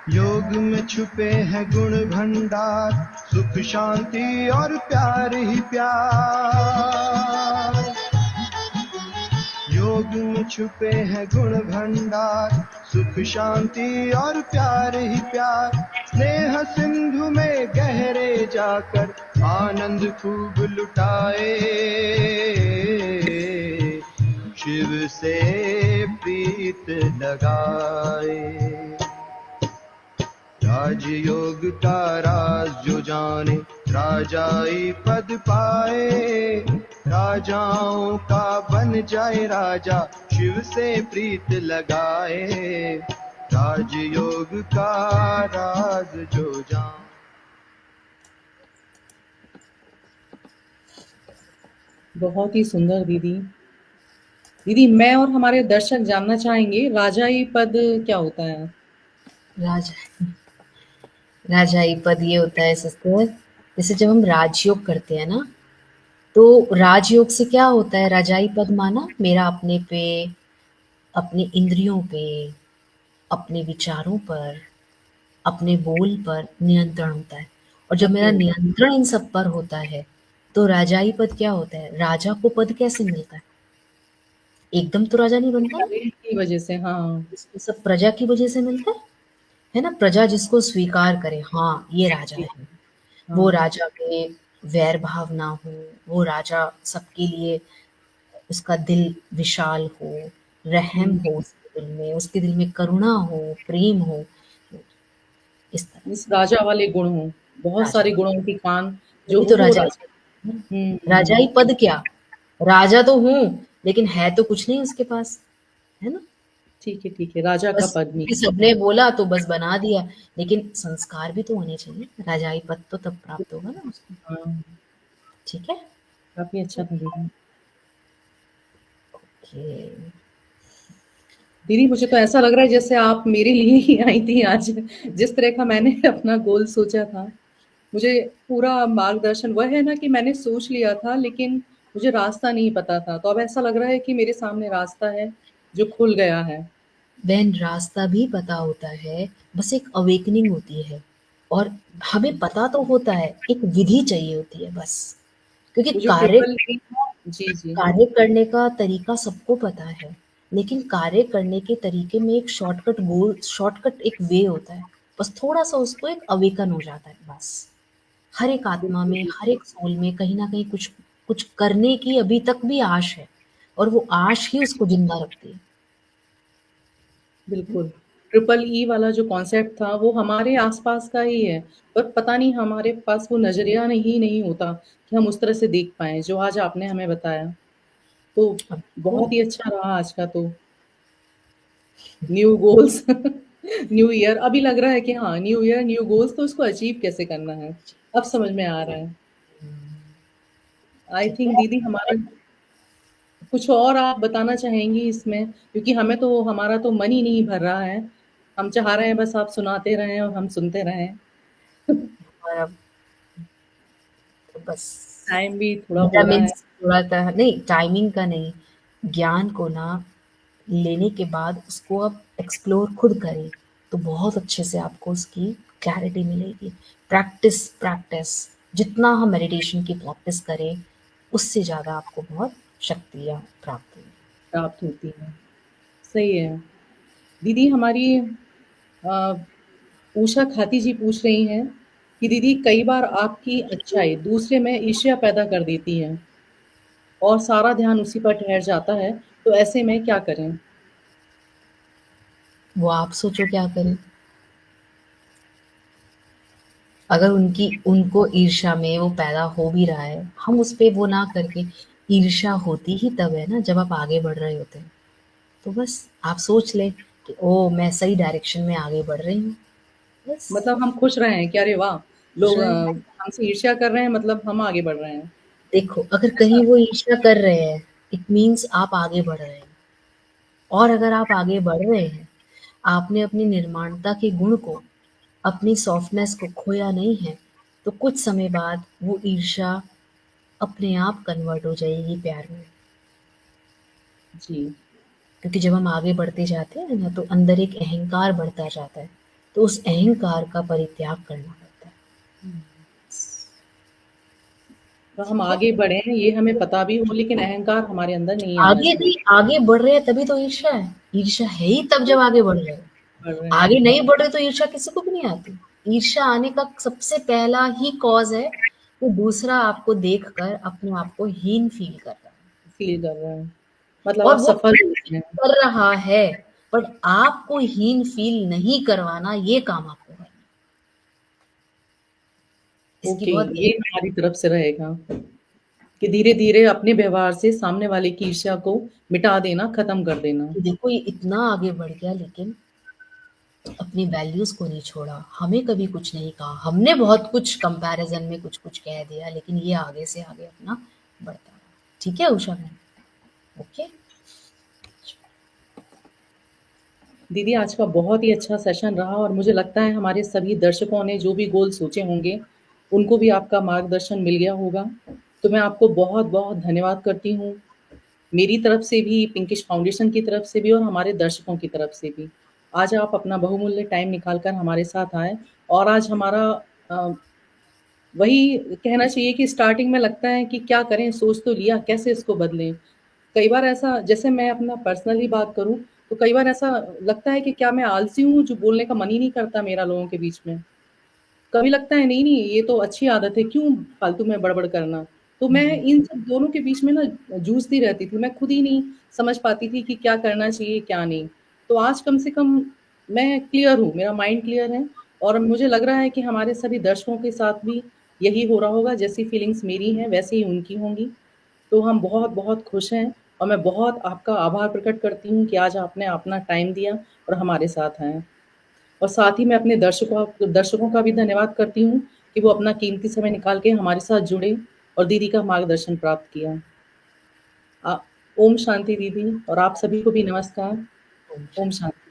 योग में छुपे हैं गुण भंडार, सुख शांति और प्यार ही प्यार। योग में छुपे हैं गुण भंडार, सुख शांति और प्यार ही प्यार। स्नेह सिंधु में गहरे जाकर आनंद खूब लुटाए। शिव से प्रीत लगाए। राजयोग का राज जो जाने राजाई पद पाए, राजाओं का बन जाए राजा, शिव से प्रीत लगाए। राजयोग का राज जो जाने। बहुत ही सुंदर दीदी। दीदी, मैं और हमारे दर्शक जानना चाहेंगे, राजाई पद क्या होता है? राजा राजाई पद ये होता है सिस्टर, जैसे जब हम राजयोग करते हैं ना, तो राजयोग से क्या होता है, राजाई पद माना मेरा अपने पे, अपने इंद्रियों पे, अपने विचारों पर, अपने बोल पर नियंत्रण होता है। और जब मेरा नियंत्रण इन सब पर होता है, तो राजाई पद क्या होता है, राजा को पद कैसे मिलता है? एकदम तो राजा नहीं बनता ना, की वजह से, हाँ। ये सब प्रजा की वजह से मिलता है ना। प्रजा जिसको स्वीकार करे, हाँ ये राजा है, वो राजा के वैर भाव ना हो, वो राजा सबके लिए उसका दिल विशाल हो, रहम हो उसके दिल में करुणा हो, प्रेम हो, इस तरह इस राजा वाले गुण हों, बहुत राजा सारे गुणों की खान जो ये तो हो वो राजा राजा। राजाई पद क्या, राजा तो हूँ लेकिन है तो कुछ नहीं उसके पास, है ना। ठीक है, राजा का बस पद नहीं। सबने बोला तो बस बना दिया, लेकिन संस्कार भी तो होने चाहिए, राजाई पद तो तब प्राप्त होगा ना उसको। हाँ, ठीक है, काफी अच्छा था दीदी। ओके। दीदी, मुझे तो ऐसा लग रहा है जैसे आप मेरे लिए ही आई थी आज। जिस तरह का मैंने अपना गोल सोचा था, मुझे पूरा मार्गदर्शन, वह है ना कि मैंने सोच लिया था, लेकिन मुझे रास्ता नहीं पता था, तो अब ऐसा लग रहा है कि मेरे सामने रास्ता है जो खुल गया है। व्हेन रास्ता भी पता होता है, बस एक अवेकनिंग होती है और हमें पता तो होता है, एक विधि चाहिए होती है बस। क्योंकि वो जो ट्रिपल ई था, जी, जी, कार्य करने का तरीका सबको पता है, लेकिन कार्य करने के तरीके में एक शॉर्टकट एक वे होता है। बस थोड़ा-सा उसको एक अवेकन हो जाता है बस। हर एक आत्मा बिल्कुल, में, हर बिल्कुल, एक सोल में कहीं न कहीं कुछ कुछ करने की अभी तक भी आश है और वो आश ही उसको ज़िंदा रखती है। बिल्कुल। ट्रिपल ई वाला जो कॉन्सेप्ट था, वो हमारे आस-पास का ही है, पर पता नहीं हमारे पास वो नज़रिया नहीं होता कि हम उस तरह से देख पाएँ, जो आज आपने हमें बताया। तो अब वो बहुत ही अच्छा रहा आज का तो। न्यू गोल्स न्यू ईयर अभी लग रहा है कि हाँ, न्यू ईयर, न्यू गोल्स, तो उसको अचीव कैसे करना है, अब समझ में आ रहा है। आई ठीक थिंक है। दीदी हमारा कुछ और आप बताना चाहेंगी इसमें? क्योंकि हमें तो हमारा तो मन ही नहीं भर रहा है। हम चाह रहे हैं बस आप सुनाते रहें और हम सुनते रहें। और अब तो बस टाइम भी थोड़ा हो रहा है। विटामिन्स थोड़ा-सा नहीं, टाइमिंग का नहीं, ज्ञान को ना लेने के बाद उसको आप एक्सप्लोर खुद करें, तो बहुत अच्छे से आपको उसकी क्लैरिटी मिलेगी। प्रैक्टिस, प्रैक्टिस, जितना हम मेडिटेशन की प्रैक्टिस करें, उससे ज़्यादा आपको बहुत शक्तियाँ प्राप्त होंगी। प्राप्त होती है। सही है। दीदी हमारी उषा खाती जी पूछ रही हैं कि दीदी कई बार आपकी अच्छाई दूसरे में ईर्ष्या पैदा कर देती है और सारा ध्यान उसी पर ठहर जाता है, तो ऐसे में क्या करें? वो आप सोचो क्या करें? अगर उनको ईर्ष्या में वो पैदा हो भी रहा है, हम उस पे वो ना करके ईर्ष्या होती ही तब है ना जब आप आगे बढ़ रहे होते हैं। तो बस आप सोच लें कि ओह! मैं सही डायरेक्शन में आगे बढ़ रही हूँ। बस मतलब हम खुश रहें कि अरे वाह! खुश लोग रहें। हमसे ईर्ष्या कर रहे हैं मतलब हम आगे बढ़ रहे हैं। देखो, अगर ऐसा कहीं वो ईर्ष्या कर रहे हैं, इट मीन्स आप आगे बढ़ रहे हैं और अगर आप आगे बढ़ रहे हैं, आपने अपनी निर्माणता के गुण को, अपनी सॉफ्टनेस को खोया नहीं है, तो कुछ समय बाद वो ईर्ष्या अपने आप कन्वर्ट हो जाएगी प्यार में। जी, क्योंकि जब हम आगे बढ़ते जाते हैं ना, तो अंदर एक अहंकार बढ़ता जाता है, तो उस अहंकार का परित्याग करना पड़ता है। तो हम ठीक है? आगे बढ़े ये हमें पता भी हो लेकिन अहंकार हमारे अंदर नहीं आना आगे चाहिए। नहीं, आगे बढ़ रहे हैं तभी तो ईर्ष्या है। ईर्ष्या है ही तब जब आगे बढ़ रहे हो। बढ़ रहे आगे हैं, नहीं बढ़ रहे तो ईर्ष्या किसी को भी नहीं आती। ईर्ष्या आने का सबसे पहला ही कॉज़ है कि दूसरा आपको देखकर अपने आप को हीन फ़ील कर रहा है फ़ील कर रहे हैं। मतलब और आप वो सफल हीन हो फ़ील रहे हैं। कर रहा है, बट आपको हीन फ़ील नहीं करवाना, ये काम आपको करना है। इसकी ओके, बहुत ये गहरी हमारी तरफ से रहेगा कि धीरे-धीरे अपने व्यवहार से सामने वाले की ईर्ष्या को मिटा देना, खत्म कर देना। कि देखो ये इतना आगे बढ़ गया लेकिन अपनी वैल्यूज़ को नहीं छोड़ा, हमें कभी कुछ नहीं कहा, हमने बहुत कुछ कंपैरिज़न में कुछ-कुछ कह दिया लेकिन ये आगे से आगे अपना बढ़ता रहा। ठीक है उषा मैम? ओके? दीदी आज का बहुत ही अच्छा सेशन रहा और मुझे लगता है हमारे सभी दर्शकों ने जो भी गोल सोचे होंगे, उनको भी आपका मार्गदर्शन मिल गया होगा। तो मैं आपको बहुत-बहुत धन्यवाद करती हूँ। मेरी तरफ से भी, पिंकिश फाउंडेशन की तरफ से भी और हमारे दर्शकों की तरफ से भी। आज आप अपना बहुमूल्य टाइम निकाल कर हमारे साथ आए और आज हमारा अ, वही कहना चाहिए कि स्टार्टिंग में लगता है कि क्या करें, सोच तो लिया, कैसे इसको बदलें? कई बार ऐसा जैसे मैं अपना पर्सनली बात करूँ, तो कई बार ऐसा लगता है कि क्या मैं आलसी हूँ, जो बोलने का मन ही नहीं करता मेरा लोगों के बीच में? कभी लगता है नहीं ये तो अच्छी आदत है, क्यों फालतू में बड़बड़ करना? तो मैं हुँ, इन सब दोनों के बीच में ना जूझती रहती थी, मैं खुद ही नहीं समझ पाती थी कि क्या करना चाहिए, क्या नहीं। तो आज कम से कम मैं क्लियर हूँ, मेरा माइंड क्लियर है और मुझे लग रहा है कि हमारे सभी दर्शकों के साथ भी यही हो रहा होगा, जैसी फीलिंग्स मेरी हैं, वैसे ही उनकी होंगी। तो हम बहुत-बहुत खुश हैं और मैं बहुत आपका आभार प्रकट करती हूँ कि आज आपने अपना टाइम दिया और हमारे साथ आए। और साथ ही मैं अपने दर्शकों का भी धन्यवाद करती हूँ कि वो अपना कीमती समय निकाल के हमारे साथ जुड़े और दीदी का मार्गदर्शन प्राप्त किया। अ, ओम शांति दीदी और आप सभी को भी नमस्कार। ओम ओम शांति। शांति।